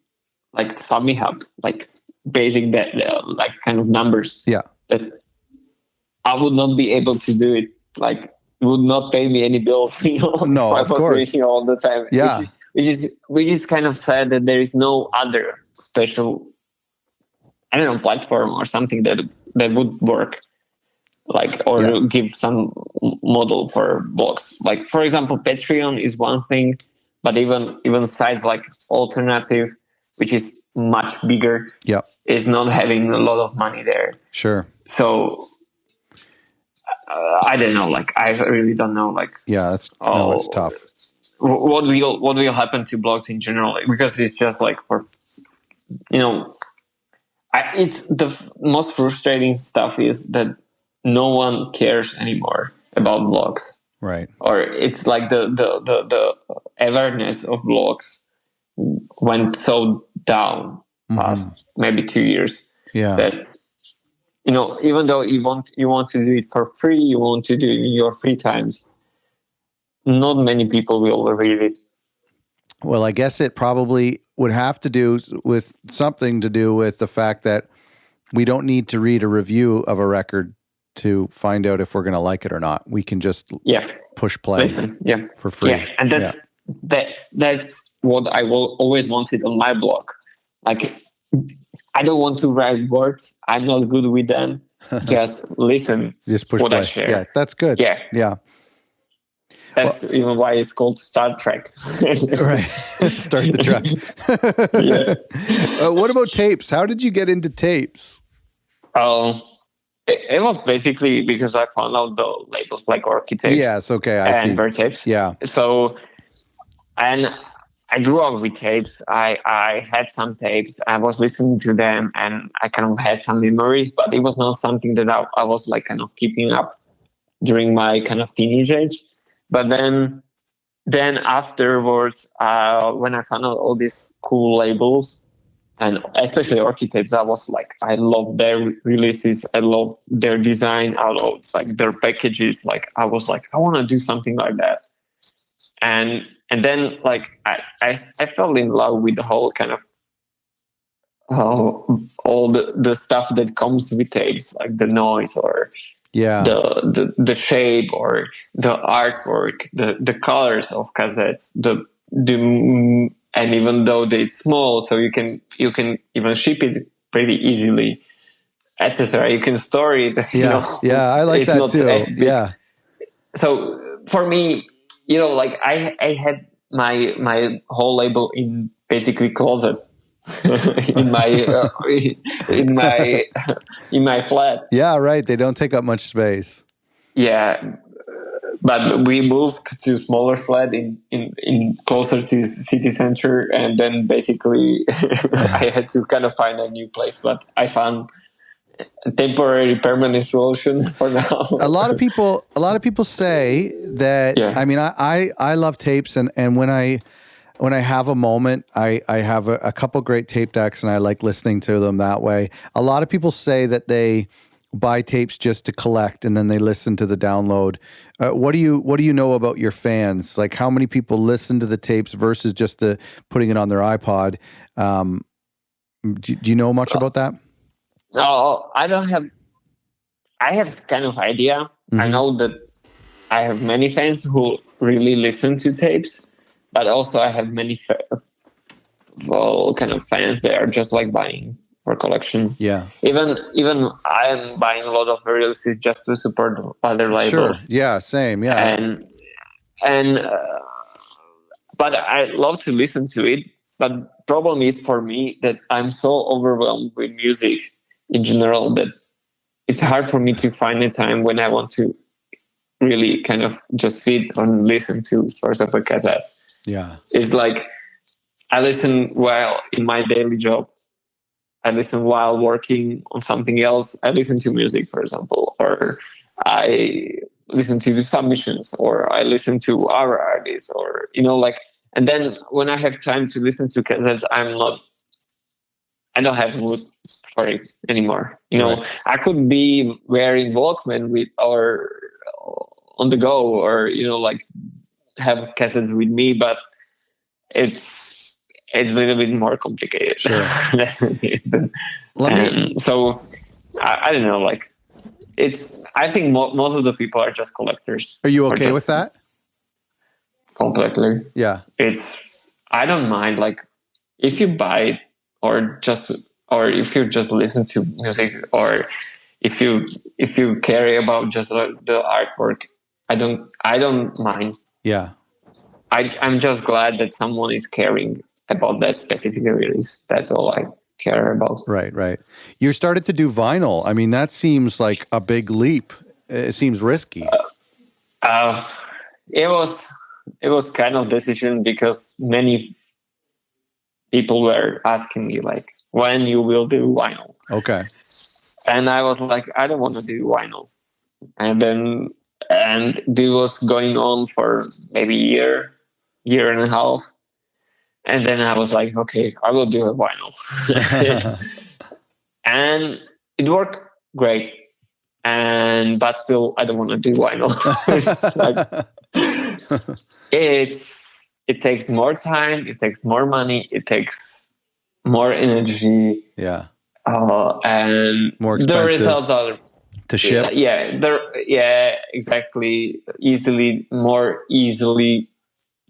like, Submit Hub, like, basic that like kind of numbers, that I would not be able to do it. Like, it would not pay me any bills. No, of course, all the time. Which is kind of sad that there is no other special, I don't know, platform or something that would work, like, or give some model for blogs. Like, for example, Patreon is one thing, but even sites like Alternative, which is much bigger, is not having a lot of money there. Sure. So I don't know. Like, I really don't know. Like, it's tough. What will happen to blogs in general? Because it's just like, for it's the most frustrating stuff is that no one cares anymore about blogs. Right. Or it's like the awareness of blogs went so down past maybe 2 years. Yeah. That even though you want to do it for free, you want to do it in your free times, not many people will read it. Well, I guess it probably would have to do with something to do with the fact that we don't need to read a review of a record to find out if we're going to like it or not. We can just push play for free. Yeah, and that's what I will always wanted on my blog. Like, I don't want to write words. I'm not good with them. Just listen. Just push what play. I share. Yeah, that's good. Yeah. That's even why it's called Star Trek. Right. Start the truck. What about tapes? How did you get into tapes? It was basically because I found out the labels like Orchid Tapes. Yes, okay, I see. And Bird Tapes. Yeah. So, and I grew up with tapes. I had some tapes. I was listening to them, and I kind of had some memories, but it was not something that I was like kind of keeping up during my kind of teenage age. But then afterwards, when I found out all these cool labels, and especially Orchid Tapes, I was like, I love their releases, I love their design, I love like their packages. Like, I was like, I want to do something like that. And then like I fell in love with the whole kind of all the stuff that comes with tapes, like the noise or the shape or the artwork, the colors of cassettes, the and even though they're small, so you can even ship it pretty easily, etc. You can store it. Yeah, I like that too. Yeah. So for me, like I had my whole label in basically closet in my in my flat. Yeah, right. They don't take up much space. Yeah, but we moved to smaller flat in closer to city center, and then basically I had to kind of find a new place. But I found a temporary, permanent solution for now. A lot of people say that. Yeah. I mean, I love tapes, and when I have a moment, I have a couple great tape decks, and I like listening to them that way. A lot of people say that they buy tapes just to collect, and then they listen to the download. What do you know about your fans? Like, how many people listen to the tapes versus just the putting it on their iPod? Do you know much about that? No, I don't have. I have kind of idea. Mm-hmm. I know that I have many fans who really listen to tapes, but also I have many kind of fans that are just like buying for collection. Yeah. Even I am buying a lot of releases just to support other labels. Sure. Yeah. Same. Yeah. And but I love to listen to it. But problem is for me that I'm so overwhelmed with music in general that it's hard for me to find a time when I want to really kind of just sit and listen to, for example, cassette. Yeah. It's like I listen while in my daily job. I listen while working on something else. I listen to music, for example, or I listen to the submissions, or I listen to our artists, or and then when I have time to listen to cassettes, I don't have mood for it anymore. Right. I could be wearing Walkman or on the go, or like have cassettes with me, but it's a little bit more complicated. Sure. So I don't know. Like I think most of the people are just collectors. Are you okay with that? Completely. Yeah. I don't mind. Like if you buy it, or if you just listen to music, or if you care about just the artwork, I don't mind. Yeah. I'm just glad that someone is caring about that specific release. That's all I care about. Right. You started to do vinyl. I mean, that seems like a big leap. It seems risky. It was kind of decision because many people were asking me like, when you will do vinyl. Okay. And I was like, I don't want to do vinyl. And it was going on for maybe year and a half. And then I was like, okay, I will do a vinyl. And it worked great. But still, I don't want to do vinyl. It takes more time, it takes more money, it takes more energy, and more the expensive results are to ship. Exactly. More easily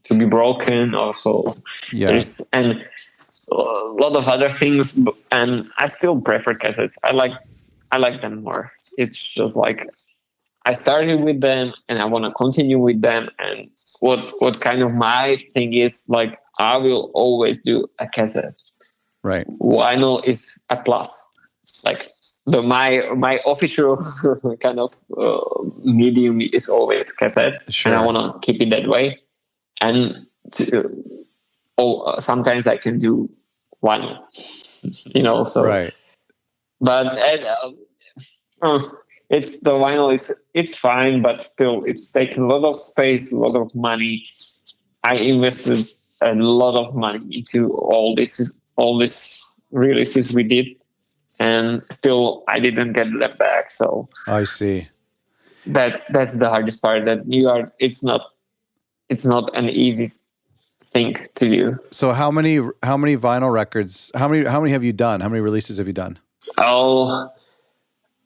to be broken. Also, there's and a lot of other things, and I still prefer cassettes. I like them more. It's just like I started with them, and I want to continue with them. And what kind of my thing is like I will always do a cassette. Right. Vinyl is a plus. Like my official kind of medium is always cassette, Sure. and I want to keep it that way. And sometimes I can do vinyl, So right. But it's the vinyl. It's fine, but still, it's taken a lot of space, a lot of money. I invested a lot of money into all this releases we did, and still I didn't get them back. So I see. That's the hardest part. That it's not an easy thing to do. So how many vinyl records? How many have you done? How many releases have you done?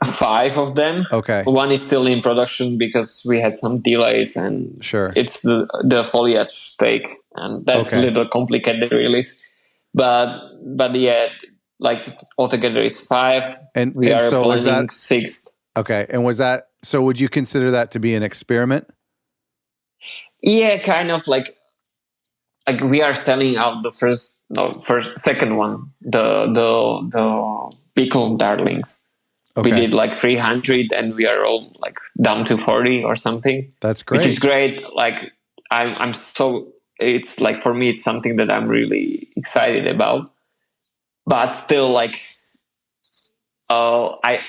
5 of them. Okay. One is still in production because we had some delays, and sure, it's the foliage take, and that's a little complicated release. But yeah, like altogether it's 5, and we are so planning 6th. Okay, and was that so? Would you consider that to be an experiment? Yeah, kind of like we are selling out the second one, the Pickle Darklings. Okay. We did like 300, and we are all like down to 40 or something. That's great. Which is great. Like I'm so, it's like for me it's something that I'm really excited about. But still, like I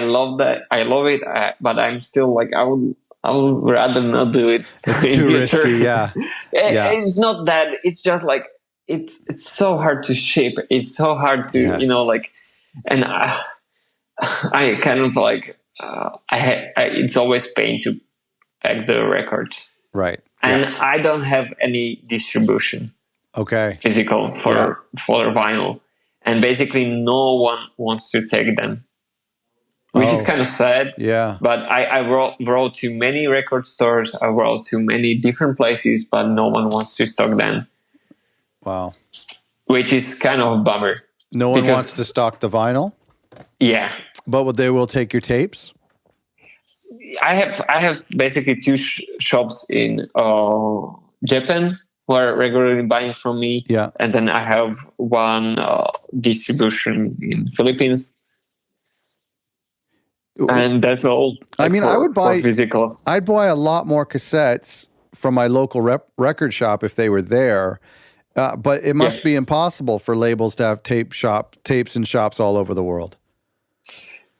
love that. I love it. But I'm still like I would rather not do it. It's too risky. Yeah. It's not that. It's just like it's so hard to ship. It's so hard to and I kind of like it's always pain to pack the record, right? And I don't have any distribution, physical for vinyl, and basically no one wants to take them, which is kind of sad. Yeah, but I wrote to many record stores, I wrote to many different places, but no one wants to stock them. Wow, which is kind of a bummer. No one wants to stock the vinyl. Yeah. But they will take your tapes? I have basically 2 shops in Japan who are regularly buying from me. Yeah. And then I have one distribution in Philippines. And that's all. I mean, I would buy physical. I'd buy a lot more cassettes from my local record shop if they were there. But it must be impossible for labels to have tapes in shops all over the world.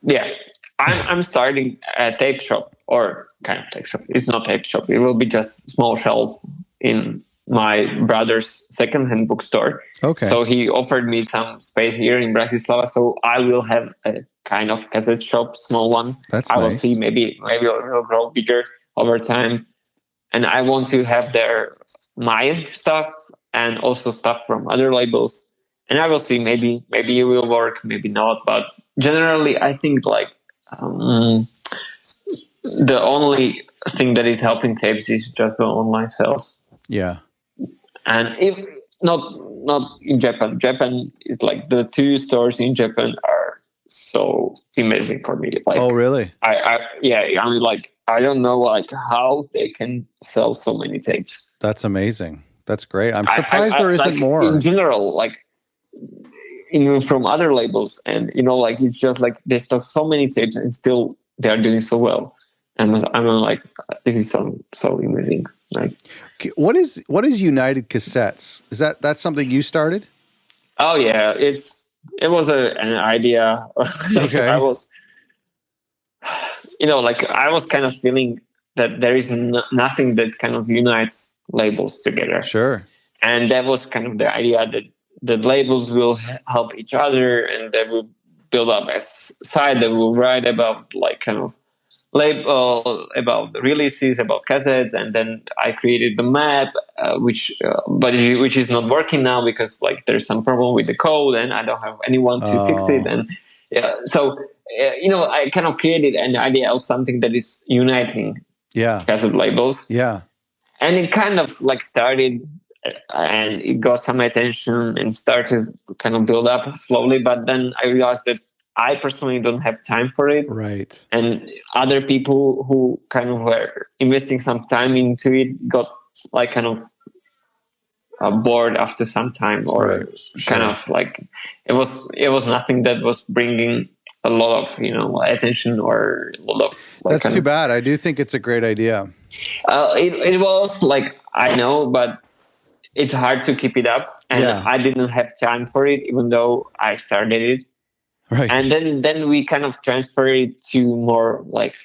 Yeah, I'm starting a tape shop, or kind of tape shop. It's not tape shop. It will be just small shelf in my brother's secondhand bookstore. Okay. So he offered me some space here in Bratislava. So I will have a kind of cassette shop, small one. That's I will nice. see maybe it will grow bigger over time. And I want to have there my stuff and also stuff from other labels. And I will see, maybe it will work, maybe not. But generally, I think like the only thing that is helping tapes is just the online sales. Yeah. And if not in Japan. Japan is like the 2 stores in Japan are so amazing for me. Like, oh, really? I mean, like, I don't know like how they can sell so many tapes. That's amazing. That's great. I'm surprised there isn't like, more. In general, like, even from other labels, and like it's just like they stock so many tapes and still they are doing so well. And I'm like, this is so amazing. Like, what is United Cassettes? Is that's something you started? Oh yeah, it was an idea. Okay. I was, like I was kind of feeling that there is nothing that kind of unites labels together. Sure. And that was kind of the idea that the labels will help each other, and they will build up a site that will write about like kind of label about the releases, about cassettes, and then I created the map, which is not working now because like there's some problem with the code, and I don't have anyone to fix it, Oh, and I kind of created an idea of something that is uniting yeah. cassette labels, Yeah. and it kind of like started. And it got some attention and started kind of build up slowly, but then I realized that I personally don't have time for it, Right. and other people who kind of were investing some time into it got like kind of bored after some time, or Right. kind Sure. of like it was nothing that was bringing a lot of attention or a lot of like That's too bad. I do think it's a great idea. it was like I know, but it's hard to keep it up, and Yeah. I didn't have time for it even though I started it. Right. And then we kind of transfer it to more like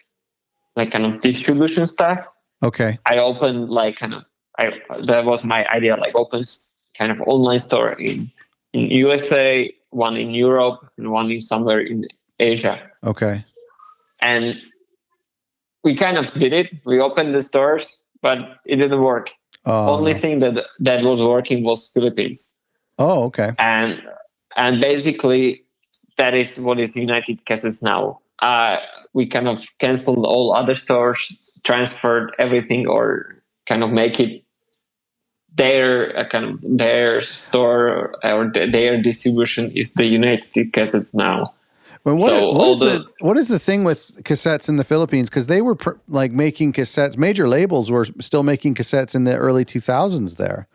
kind of distribution stuff. Okay. I opened like kind of that was my idea, like open kind of online store in USA, one in Europe, and one in somewhere in Asia. Okay. And we kind of did it. We opened the stores, but it didn't work. Oh, Only no. thing that was working was Philippines. Oh, okay. And basically that is what is United Cassettes now. We kind of canceled all other stores, transferred everything, or kind of make it their kind of their store, or their distribution is the United Cassettes now. Well, So all what is the thing with cassettes in the Philippines? Because they were like making cassettes. Major labels were still making cassettes in the early 2000s there.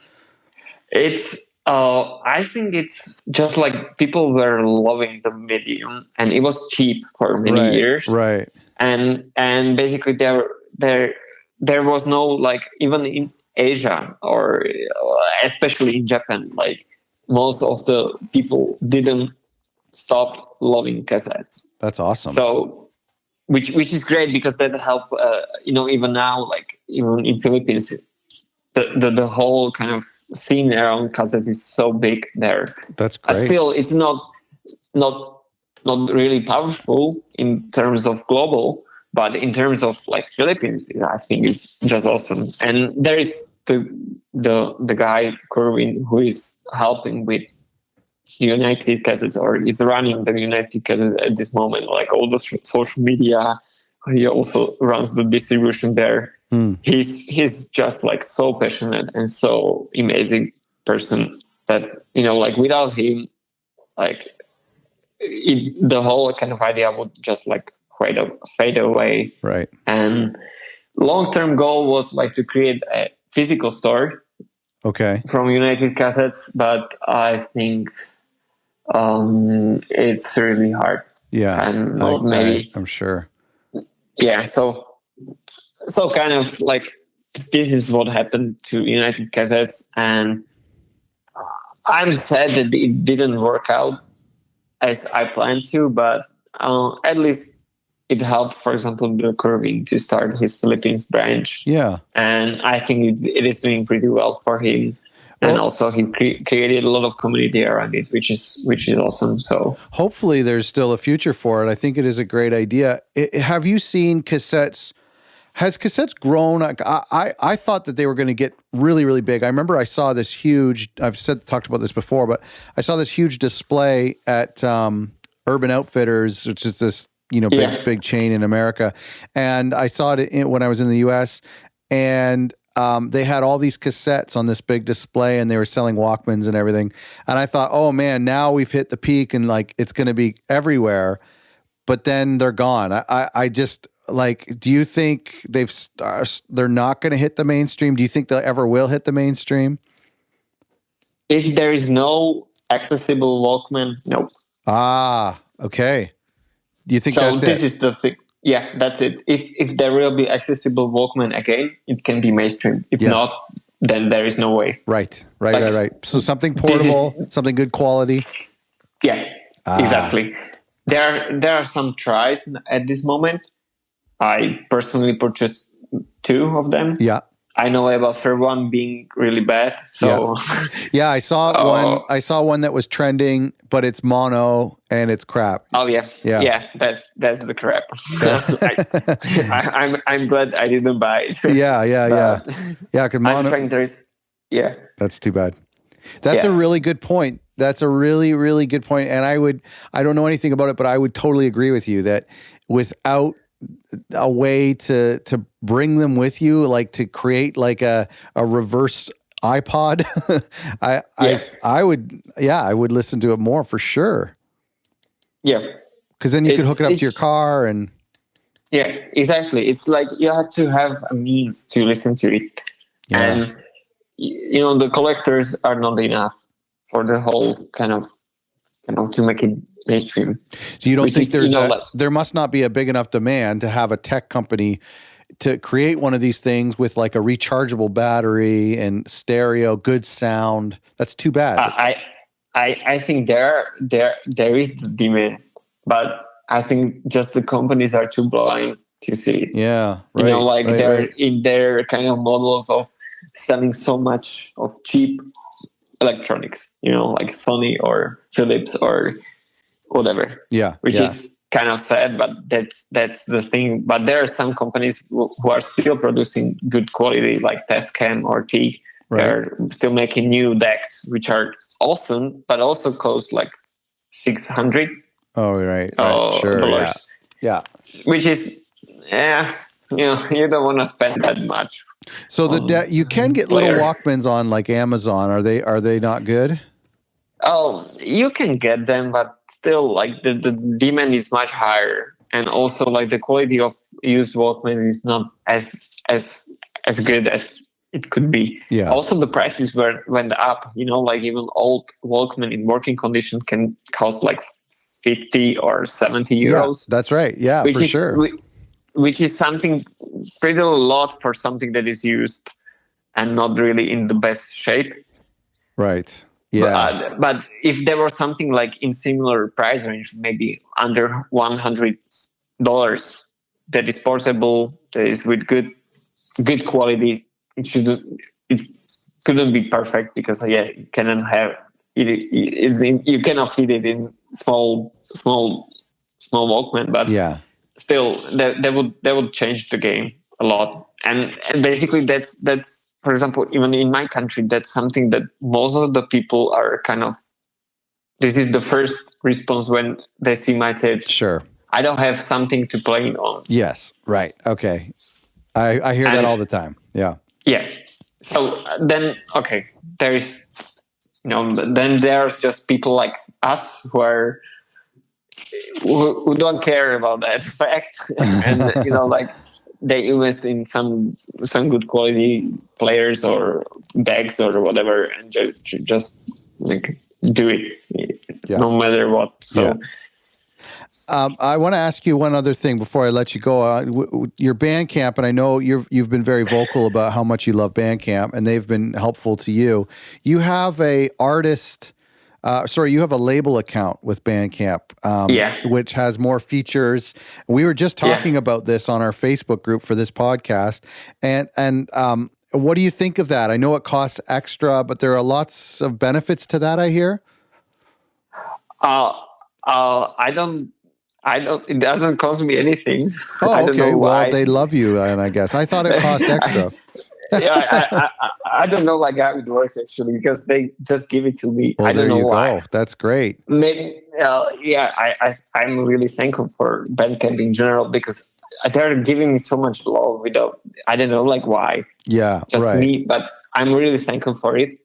It's I think it's just like people were loving the medium, and it was cheap for many years. Right. And basically there was no, like, even in Asia, or especially in Japan, like most of the people didn't stop loving cassettes. That's awesome. So which is great, because that helped even now, like even in Philippines, the whole kind of scene around cassettes is so big there. That's great. Still, it's not really powerful in terms of global, but in terms of like Philippines, I think it's just awesome. And there is the guy Kerwin who is helping with United Cassettes, or is running the United Cassettes at this moment, like all the social media. He also runs the distribution there. He's just like so passionate and so amazing person that like without him, like the whole kind of idea would just like fade away. Right. And long-term goal was like to create a physical store. Okay. From United Cassettes, but I think it's really hard. Yeah. And maybe I'm sure. Yeah. So kind of like this is what happened to United Cassettes, and I'm sad that it didn't work out as I planned to, but at least it helped, for example, the Curving to start his Philippines branch. Yeah. And I think it is doing pretty well for him. And also he created a lot of community around it, which is awesome. So hopefully there's still a future for it. I think it is a great idea. Have you seen cassettes? Has cassettes grown? I thought that they were going to get really, really big. I remember I saw this huge, talked about this before, but I saw this huge display at Urban Outfitters, which is this, big chain in America. And I saw it when I was in the US, and they had all these cassettes on this big display, and they were selling Walkmans and everything. And I thought, oh man, now we've hit the peak, and like it's going to be everywhere. But then they're gone. I just like, do you think they're not going to hit the mainstream? Do you think they ever will hit the mainstream? If there is no accessible Walkman, no. Ah, okay. Do you think so? That's this it? Is the thing. Yeah, that's it. If there will be accessible Walkman again, it can be mainstream. If not, then there is no way. Right. So something portable, something good quality. Yeah, exactly. There are some tries at this moment. I personally purchased 2 of them. Yeah. I know about third one being really bad. So Yeah, I saw one. oh, I saw one that was trending, but it's mono and it's crap. oh yeah, Yeah. yeah. That's the crap. That's I'm glad I didn't buy it. yeah. But Yeah, cause I'm mono. trying. Yeah, That's too bad. That's a yeah, really good point. That's a really, really good point. And I don't know anything about it, but I would totally agree with you that without a way to bring them with you, like to create like a reverse iPod, I would listen to it more for sure. yeah. Because then you could hook it up to your It's car and yeah, exactly. It's like you have to have a means to listen to it, yeah. and the collectors are not enough for the whole kind of to make it mainstream. So you don't Which think is there must not be a big enough demand to have a tech company to create one of these things with like a rechargeable battery and stereo, good sound. That's too bad. I think there is the demand, but I think just the companies are too blind to see it. Yeah, right. They're Right. in their kind of models of selling so much of cheap electronics, like Sony or Philips or whatever. Yeah, Which yeah. is kind of sad, but that's the thing. But there are some companies who are still producing good quality, like Tascam or T. Right. They're still making new decks, which are awesome, but also cost like 600 Oh, right. Sure. dollars, Yeah. which is you don't want to spend that much. So you can get little player. Walkmans on like Amazon. Are they not good? Oh, you can get them, but still, like the demand is much higher, and also like the quality of used Walkman is not as good as it could be. Yeah. Also, the prices went up. Like even old Walkman in working conditions can cost like 50 or 70 euros. Yeah, that's right. Yeah, for sure. Which is something pretty a lot for something that is used and not really in the best shape. Right. Yeah. But if there was something like in similar price range, maybe under $100, that is portable, that is with good quality, it couldn't be perfect because you cannot have it. You cannot fit it in small Walkman, but Yeah. still that would change the game a lot. And basically that's for example, even in my country, that's something that most of the people are kind of, this is the first response when they see my tapes. Sure. I don't have something to play on. Yes. Right. Okay. I hear that all the time. Yeah. Yeah. So then, okay, there is, then there's just people like us who don't care about that fact, and like they invest in some good quality players or bags or whatever, and just like do it, no matter what. So. Yeah. I want to ask you one other thing before I let you go. Your Bandcamp, and I know you've been very vocal about how much you love Bandcamp, and they've been helpful to you. You have you have a label account with Bandcamp, which has more features. We were just talking about this on our Facebook group for this podcast, and what do you think of that? I know it costs extra, but there are lots of benefits to that, I hear. I don't. It doesn't cost me anything. Oh, I don't okay. know why. Well, they love you, and I guess I thought it cost extra. I don't know like how it works actually, because they just give it to me. Well, I don't know why. Go. That's great. Maybe, I'm really thankful for Bandcamp in general, because they're giving me so much love without, I don't know like why. Yeah, just right. me, but I'm really thankful for it.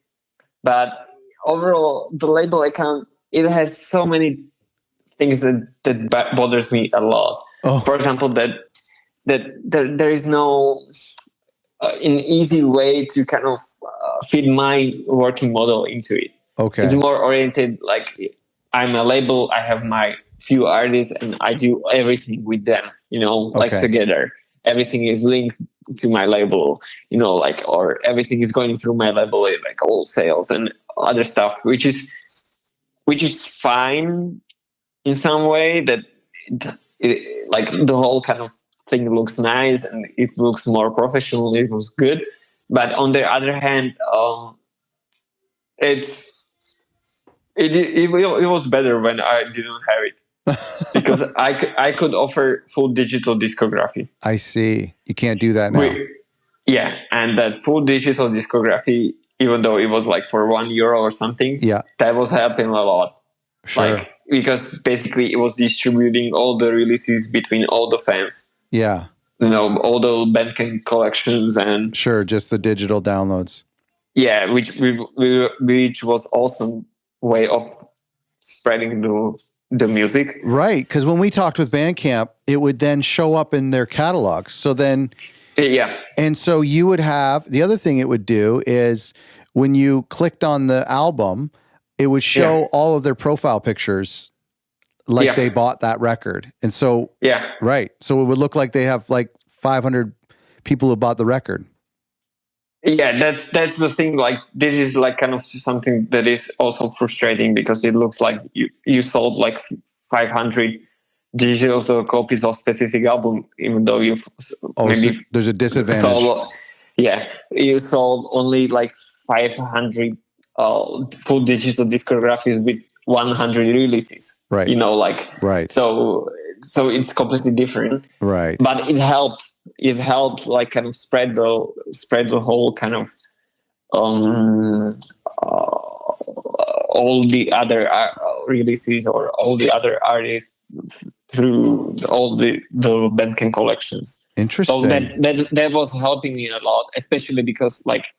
But overall, the label account, it has so many things that bothers me a lot. Oh. For example, that there is no an easy way to kind of fit my working model into it. Okay. It's more oriented like I'm a label, I have my few artists and I do everything with them, like together. Everything is linked to my label, or everything is going through my label, like all sales and other stuff, which is fine in some way, that like the whole kind of thing looks nice and it looks more professional, it looks good. But on the other hand, it's it was better when I didn't have it because I could offer full digital discography. I see. You can't do that now. Yeah, and that full digital discography, even though it was like for €1 or something, that was helping a lot. Sure. Like, because basically it was distributing all the releases between all the fans. Yeah. All the Bandcamp collections and sure, just the digital downloads. Yeah, which was awesome way of spreading the music. Right, because when we talked with Bandcamp, it would then show up in their catalogs. So then, and so you would have, the other thing it would do is when you clicked on the album, it would show all of their profile pictures like they bought that record. And so, right. So it would look like they have like 500 people who bought the record. Yeah, that's the thing. Like, this is like kind of something that is also frustrating because it looks like you sold like 500 digital copies of specific album, even though you've maybe so there's a disadvantage. You sold only like 500 full digital discographies with 100 releases. Right. Right. So it's completely different. Right. But it helped. It helped like kind of spread the whole kind of all the other releases or all the other artists through all the Bandcamp collections. Interesting. So that was helping me a lot, especially because like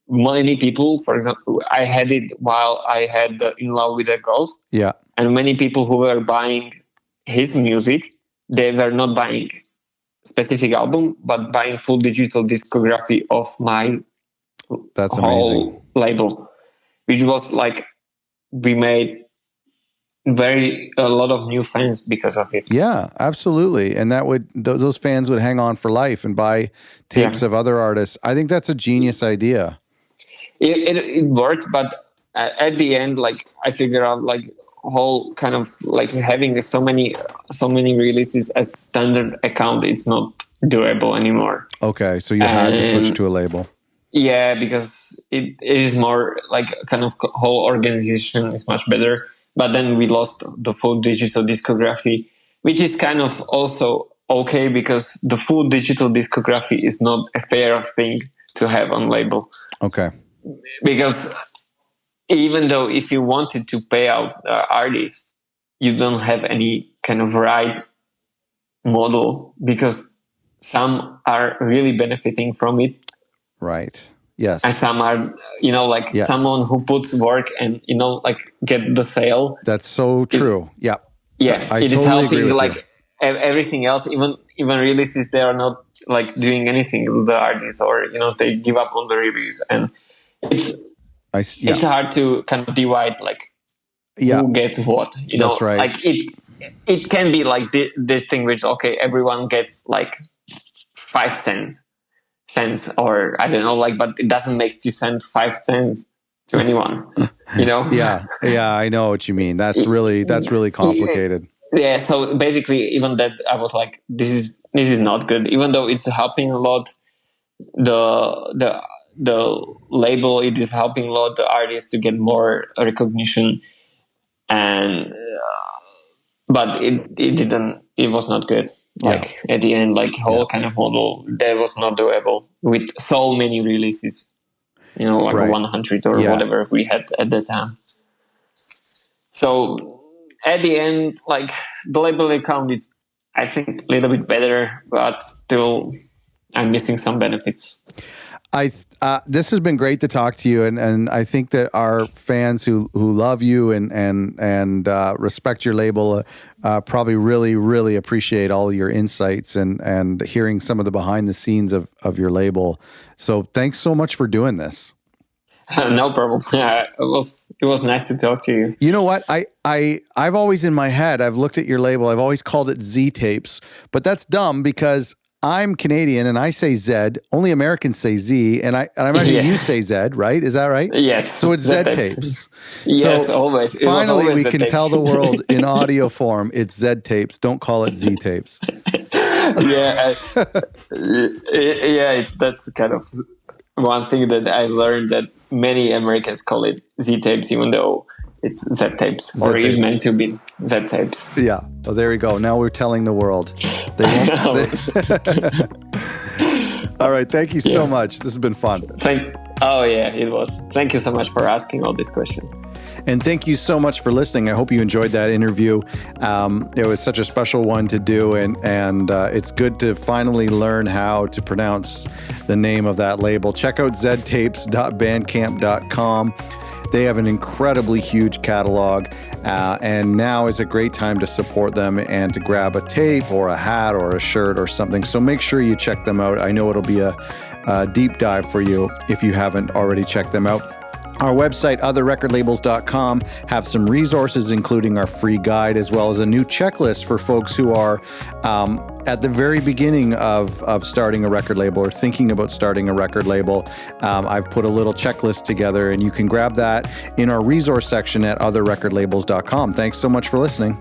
many people, for example, I had it while I had In Love with a Ghost. Yeah. And many people who were buying his music, they were not buying specific album, but buying full digital discography of my whole label, which was like, we made a lot of new fans because of it. Yeah, absolutely. And that would, those fans would hang on for life and buy tapes of other artists. I think that's a genius idea. It worked, but at the end, like, I figured out like whole kind of like having so many releases as standard account, it's not doable anymore. Okay, so you had to switch to a label. Yeah, because it is more like kind of whole organization is much better. But then we lost the full digital discography, which is kind of also okay because the full digital discography is not a fair thing to have on label. Okay. Because even though if you wanted to pay out artists, you don't have any kind of right model because some are really benefiting from it. Right. Yes. And some are, someone who puts work and, like get the sale. That's so true. Yeah. Yeah. It is helping like everything else, even releases, they are not like doing anything with the artists or, they give up on the reviews. And it's hard to kind of divide like who gets what. That's right. Like it can be like distinguished. Okay, everyone gets like 5 cents, or I don't know, like, but it doesn't make you send 5 cents to anyone. Yeah, I know what you mean. That's really complicated. Yeah. So basically, even that, I was like, this is not good. Even though it's helping a lot, the label, it is helping a lot the artists to get more recognition, and but it didn't. It was not good. Like at the end, like whole kind of model that was not doable with so many releases. Like 100 or whatever we had at that time. So at the end, like the label account is, I think, a little bit better, but still, I'm missing some benefits. This has been great to talk to you, and I think that our fans who love you and respect your label probably really, really appreciate all your insights and hearing some of the behind the scenes of your label. So thanks so much for doing this. No problem. It was nice to talk to you. You know what? I've always in my head, I've looked at your label, I've always called it Z Tapes, but that's dumb because I'm Canadian and I say Z. Only Americans say Z, and I imagine you say Z, right? Is that right? Yes. So it's Z Tapes. Yes, so always. Finally, always we can tell the world in audio form it's Z Tapes. Don't call it Z Tapes. Yeah, that's kind of one thing that I learned that many Americans call it Z tapes, even though it's Z tapes, or Z-tapes. it's meant to be Z tapes. Yeah. Well, there we go. Now we're telling the world. They won't. All right. Thank you so much. This has been fun. Oh yeah, it was. Thank you so much for asking all these questions. And thank you so much for listening. I hope you enjoyed that interview. It was such a special one to do, and it's good to finally learn how to pronounce the name of that label. Check out ztapes.bandcamp.com. They have an incredibly huge catalog, and now is a great time to support them and to grab a tape or a hat or a shirt or something. So make sure you check them out. I know it'll be a deep dive for you if you haven't already checked them out. Our website, otherrecordlabels.com, have some resources, including our free guide, as well as a new checklist for folks who are at the very beginning of starting a record label or thinking about starting a record label. I've put a little checklist together, and you can grab that in our resource section at otherrecordlabels.com. Thanks so much for listening.